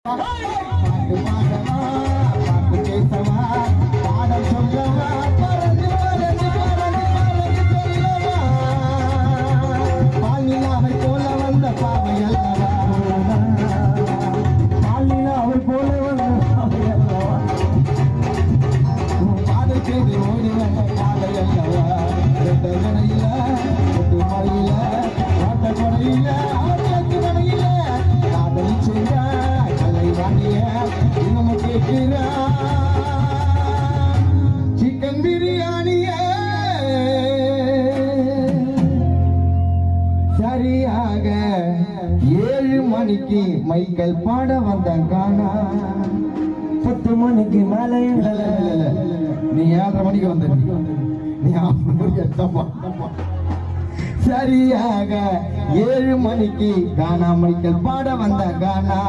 பாட்டு பாடவா பாட்டு பேசவா பாடம் சொல்லவா பறந்து பறந்து பறந்து பறந்து சொல்லவா பாலினாவை போல வந்த பாவை அல்லவா பாலினாவை போல வந்த பாவை அல்லவா பாதை செய்து ஓடி வந்த பாதை அல்லவா ரெட்ட மனையில ரெட்டு மறையில வாட்ட கொடையில ஆட்டத்து மனையில காதலி செய்த சிக்கன் பிரியாணிய சரியாக 7 மணிக்கு மைக்கேல் பாட வந்த காணா 10 மணிக்கு மேலே நீ 7:30 மணிக்கு வந்த சரியாக 7 மணிக்கு காணா மைக்கேல் பாட வந்த காணா